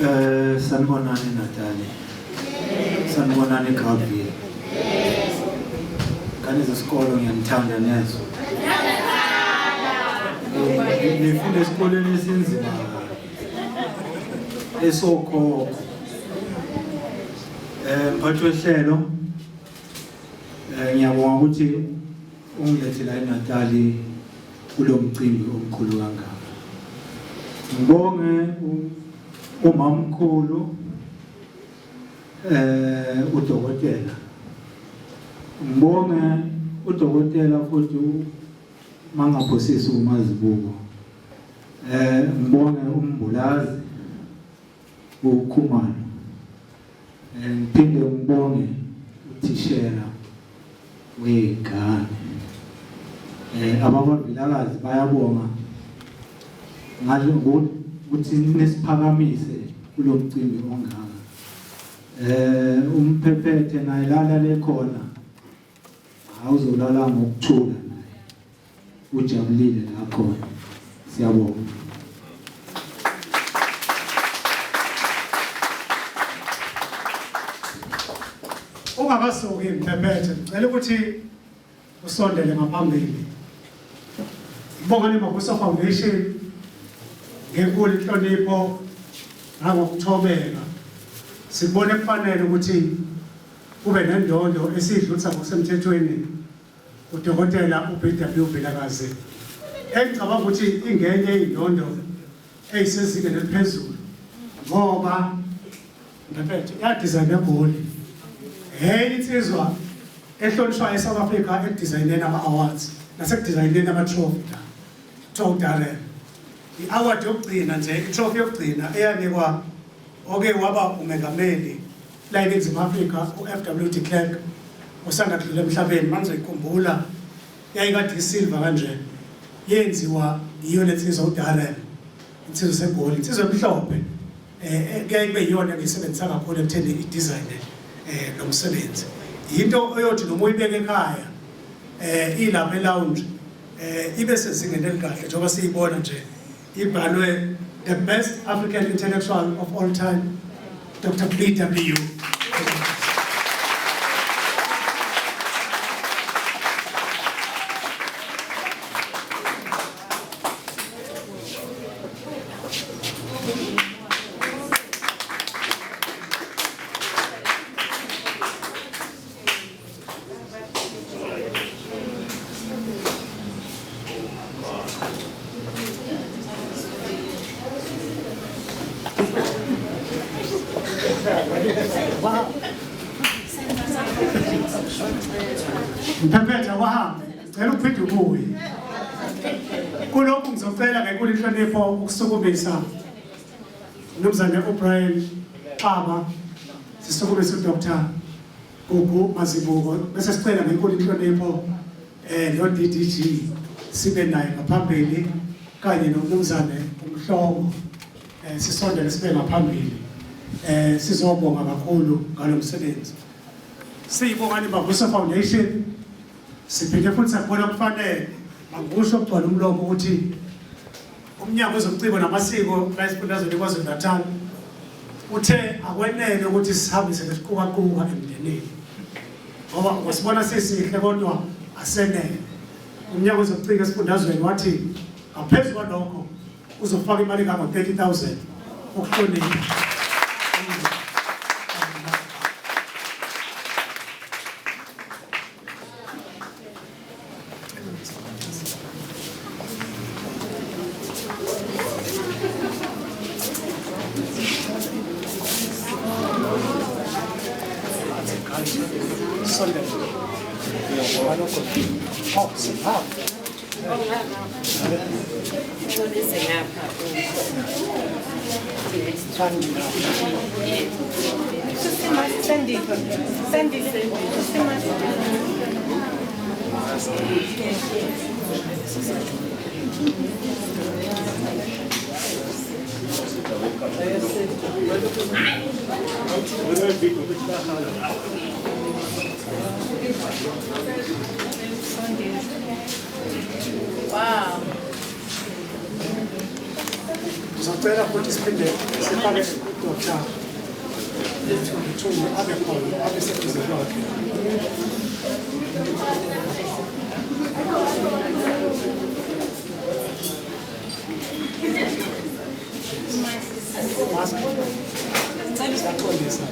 Sanibonani Natali. Sanibonani Gabriel. Kani zesikolo ngiyamthanda nezo. Ngifunda esikoleni esinzima. Esokho. Mphathi wehlelo. Ngiyabonga ukuthi ungilethela eNatali kulo mcimbi omkhulu kangaka. Ngibonge umamkhulu udokotela. Ngibonge udokotela futhi mangaphosisi uMazibuko. Ngibonge uMbulazi uKhumalo. Ngiphinde ngibonge uthishela wegane. BW Vilakazi bayabonga ngalo ukuthi nesiphakamise kulo mcimbi ongaka. Umphephethe naye lala lekhona awuzolala ngokuthula naye. Ujabulile la khona. Siyabonga. Ungakasuki mphephethe, ngicela ukuthi usondele ngaphambili. Ngibonga neMakhwatha Foundation ngenkulu inhlonipho nangokuthobeka. Sibone kufanele ukuthi kube nendondo esidlulisa ngokusemthethweni udokotela uBW Vilakazi. Engicabanga ukuthi ingenye indondo eyisezingeni eliphezulu ngoba mphephethe yadesign egoli. Hey insizwa ehlonishwa eSouth Africa ekudesigneni ama-awards nasekudesigneni ama-trophy la. Totally. I-award yokugcina nje, i-trophy yokugcina eyanikwa oke waba umengameli la eNingizimu Afrika u-FW de Klerk usanda kudlula emhlabeni manje ngikhumbula yayikade isilver kanje yenziwa yiyo lensizwa uDarren insizwa segoli insizwa emhlophe kuyaye kube yiyona ngisebenzisa kakhulu ekutheni i-design lo msebenzi into oyothi noma uyibeke ekhaya ilapha e-lounge ibe sezingeni elikahle njengoba siyibona nje ibhalwe the best African intellectual of all time Dr. BW. Mphephethe wahamba cela uphinde ubuye kulokhu ngizocela ngenkulu inhlonipho ukusukumisa uMnumzane uBrian Xaba sisukumisa uDr. Gugu Mazibuko bese sicela ngenkulu inhlonipho no-DDG sibe naye ngaphambili kanye noMnumzane uMhlongo sisondele sibe ngaphambili sizobonga kakhulu ngalo msebenzi. Siyibonga neMakhwatha Foundation siphinde futhi sakubona kufanele makusho ukugcwala umlomo ukuthi umnyango wezobuciko namasiko la esifundazweni kwaZulu-Natal uthe akwenele ukuthi sihambise lesiqukaquka emndenini ngoba wasibona sisihle kodwa asenele. Umnyango wezobuciko esifundazweni wathi ngaphezulu kwalokho uzofaka imali engango-30,000 ukuhlonipha. Wow. Uzocela futhi siphinde sifake Dr. Mthungu abe khona abe seduze kwakhe. Mask. Cela está todo isso.